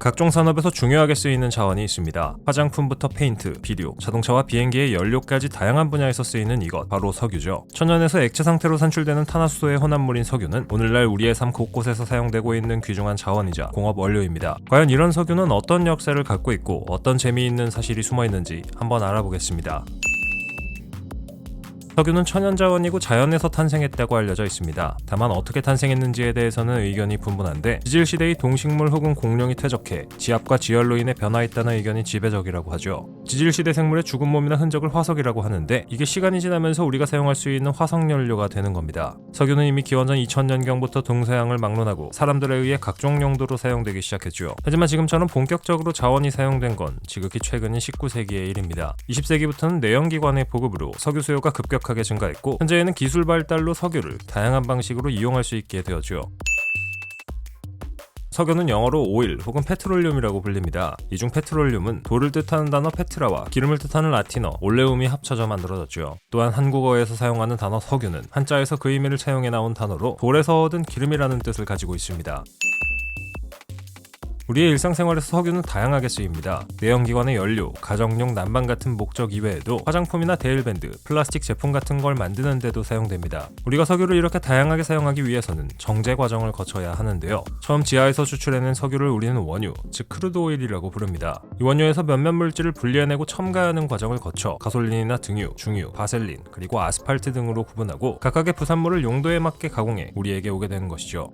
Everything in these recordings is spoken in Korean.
각종 산업에서 중요하게 쓰이는 자원이 있습니다. 화장품부터 페인트, 비료, 자동차와 비행기의 연료까지 다양한 분야에서 쓰이는 이것, 바로 석유죠. 천연에서 액체 상태로 산출되는 탄화수소의 혼합물인 석유는 오늘날 우리의 삶 곳곳에서 사용되고 있는 귀중한 자원이자 공업 원료입니다. 과연 이런 석유는 어떤 역사를 갖고 있고 어떤 재미있는 사실이 숨어있는지 한번 알아보겠습니다. 석유는 천연자원이고 자연에서 탄생했다고 알려져 있습니다. 다만 어떻게 탄생했는지에 대해서는 의견이 분분한데, 지질시대의 동식물 혹은 공룡이 퇴적해 지압과 지열로 인해 변화했다는 의견이 지배적이라고 하죠. 지질시대 생물의 죽은 몸이나 흔적을 화석이라고 하는데, 이게 시간이 지나면서 우리가 사용할 수 있는 화석연료가 되는 겁니다. 석유는 이미 기원전 2000년경부터 동서양을 막론하고 사람들에 의해 각종 용도로 사용되기 시작했죠. 하지만 지금처럼 본격적으로 자원이 사용된 건 지극히 최근인 19세기의 일입니다. 20세기부터는 내연기관의 보급으로 석유 수요가 급격하게 증가했고, 현재에는 기술 발달로 석유를 다양한 방식으로 이용할 수 있게 되었죠. 석유는 영어로 오일 혹은 페트롤륨이라고 불립니다. 이 중 페트롤륨은 돌을 뜻하는 단어 페트라와 기름을 뜻하는 라틴어 올레움이 합쳐져 만들어졌죠. 또한 한국어에서 사용하는 단어 석유는 한자에서 그 의미를 차용해 나온 단어로 돌에서 얻은 기름이라는 뜻을 가지고 있습니다. 우리의 일상생활에서 석유는 다양하게 쓰입니다. 내연기관의 연료, 가정용 난방 같은 목적 이외에도 화장품이나 데일밴드, 플라스틱 제품 같은 걸 만드는 데도 사용됩니다. 우리가 석유를 이렇게 다양하게 사용하기 위해서는 정제 과정을 거쳐야 하는데요. 처음 지하에서 추출해낸 석유를 우리는 원유, 즉 크루드 오일이라고 부릅니다. 이 원유에서 몇몇 물질을 분리해내고 첨가하는 과정을 거쳐 가솔린이나 등유, 중유, 바셀린, 그리고 아스팔트 등으로 구분하고 각각의 부산물을 용도에 맞게 가공해 우리에게 오게 되는 것이죠.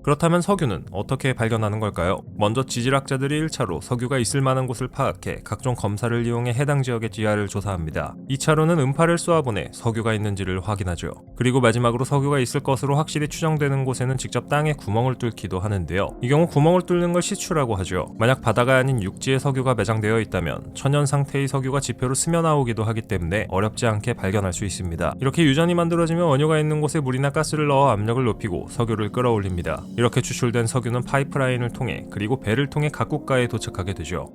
그렇다면 석유는 어떻게 발견하는 걸까요? 먼저 지질학자들이 1차로 석유가 있을 만한 곳을 파악해 각종 검사를 이용해 해당 지역의 지하를 조사합니다. 2차로는 음파를 쏘아보내 석유가 있는지를 확인하죠. 그리고 마지막으로 석유가 있을 것으로 확실히 추정되는 곳에는 직접 땅에 구멍을 뚫기도 하는데요. 이 경우 구멍을 뚫는 걸 시추라고 하죠. 만약 바다가 아닌 육지에 석유가 매장되어 있다면 천연 상태의 석유가 지표로 스며나오기도 하기 때문에 어렵지 않게 발견할 수 있습니다. 이렇게 유전이 만들어지면 원유가 있는 곳에 물이나 가스를 넣어 압력을 높이고 석유를 끌어올립니다. 이렇게 추출된 석유는 파이프라인을 통해 그리고 배를 통해 각 국가에 도착하게 되죠.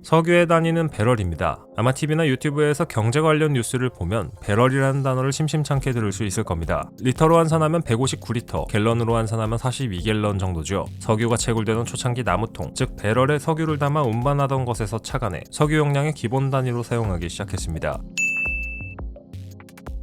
석유의 단위는 배럴입니다. 아마 TV나 유튜브에서 경제 관련 뉴스를 보면 배럴이라는 단어를 심심찮게 들을 수 있을 겁니다. 리터로 환산하면 159리터, 갤런으로 환산하면 42갤런 정도죠. 석유가 채굴되던 초창기 나무통, 즉 배럴에 석유를 담아 운반하던 것에서 착안해 석유 용량의 기본 단위로 사용하기 시작했습니다.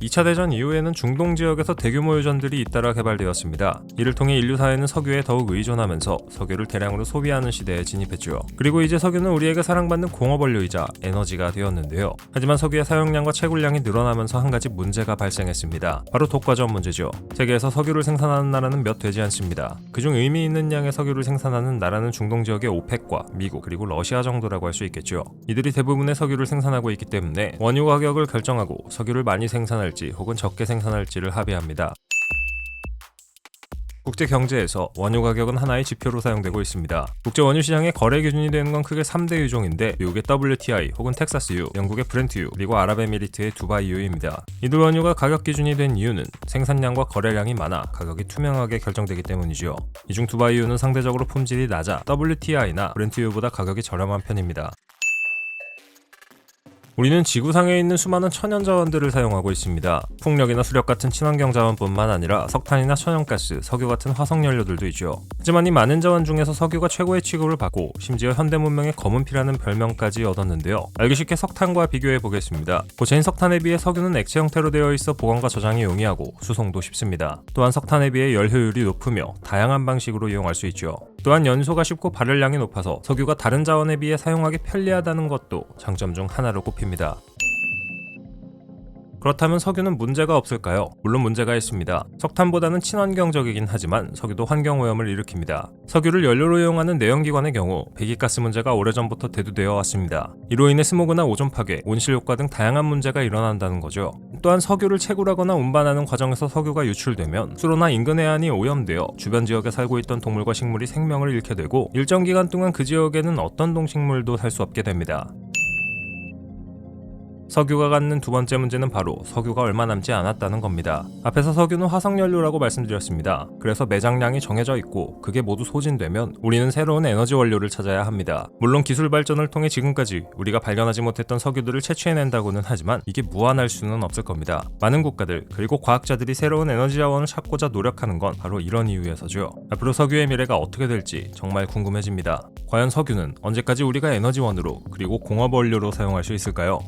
2차 대전 이후에는 중동 지역에서 대규모 유전들이 잇따라 개발되었습니다. 이를 통해 인류 사회는 석유에 더욱 의존하면서 석유를 대량으로 소비하는 시대에 진입했죠. 그리고 이제 석유는 우리에게 사랑받는 공업 원료이자 에너지가 되었는데요. 하지만 석유의 사용량과 채굴량이 늘어나면서 한 가지 문제가 발생했습니다. 바로 독과점 문제죠. 세계에서 석유를 생산하는 나라는 몇 되지 않습니다. 그중 의미 있는 양의 석유를 생산하는 나라는 중동 지역의 오펙과 미국 그리고 러시아 정도라고 할 수 있겠죠. 이들이 대부분의 석유를 생산하고 있기 때문에 원유 가격을 결정하고 석유를 많이 생산할 혹은 적게 생산할지를 합의합니다. 국제 경제에서 원유 가격은 하나의 지표로 사용되고 있습니다. 국제 원유 시장의 거래 기준이 되는 건 크게 3대 유종인데, 미국의 WTI 혹은 텍사스유, 영국의 브렌트유, 그리고 아랍에미리트의 두바이유입니다. 이들 원유가 가격 기준이 된 이유는 생산량과 거래량이 많아 가격이 투명하게 결정되기 때문이죠. 이 중 두바이유는 상대적으로 품질이 낮아 WTI나 브렌트유보다 가격이 저렴한 편입니다. 우리는 지구상에 있는 수많은 천연 자원들을 사용하고 있습니다. 풍력이나 수력 같은 친환경 자원뿐만 아니라 석탄이나 천연가스, 석유 같은 화석연료들도 있죠. 하지만 이 많은 자원 중에서 석유가 최고의 취급을 받고 심지어 현대 문명의 검은 피라는 별명까지 얻었는데요. 알기 쉽게 석탄과 비교해 보겠습니다. 고체인 석탄에 비해 석유는 액체 형태로 되어 있어 보관과 저장이 용이하고 수송도 쉽습니다. 또한 석탄에 비해 열 효율이 높으며 다양한 방식으로 이용할 수 있죠. 또한 연소가 쉽고 발열량이 높아서 석유가 다른 자원에 비해 사용하기 편리하다는 것도 장점 중 하나로 꼽힙니다. 그렇다면 석유는 문제가 없을까요? 물론 문제가 있습니다. 석탄보다는 친환경적이긴 하지만 석유도 환경오염을 일으킵니다. 석유를 연료로 이용하는 내연기관의 경우 배기가스 문제가 오래전부터 대두되어 왔습니다. 이로 인해 스모그나 오존 파괴, 온실 효과 등 다양한 문제가 일어난다는 거죠. 또한 석유를 채굴하거나 운반하는 과정에서 석유가 유출되면 수로나 인근 해안이 오염되어 주변 지역에 살고 있던 동물과 식물이 생명을 잃게 되고, 일정 기간 동안 그 지역에는 어떤 동식물도 살 수 없게 됩니다. 석유가 갖는 두 번째 문제는 바로 석유가 얼마 남지 않았다는 겁니다. 앞에서 석유는 화석연료라고 말씀드렸습니다. 그래서 매장량이 정해져 있고 그게 모두 소진되면 우리는 새로운 에너지 원료를 찾아야 합니다. 물론 기술 발전을 통해 지금까지 우리가 발견하지 못했던 석유들을 채취해낸다고는 하지만 이게 무한할 수는 없을 겁니다. 많은 국가들 그리고 과학자들이 새로운 에너지 자원을 찾고자 노력하는 건 바로 이런 이유에서죠. 앞으로 석유의 미래가 어떻게 될지 정말 궁금해집니다. 과연 석유는 언제까지 우리가 에너지원으로 그리고 공업 원료로 사용할 수 있을까요?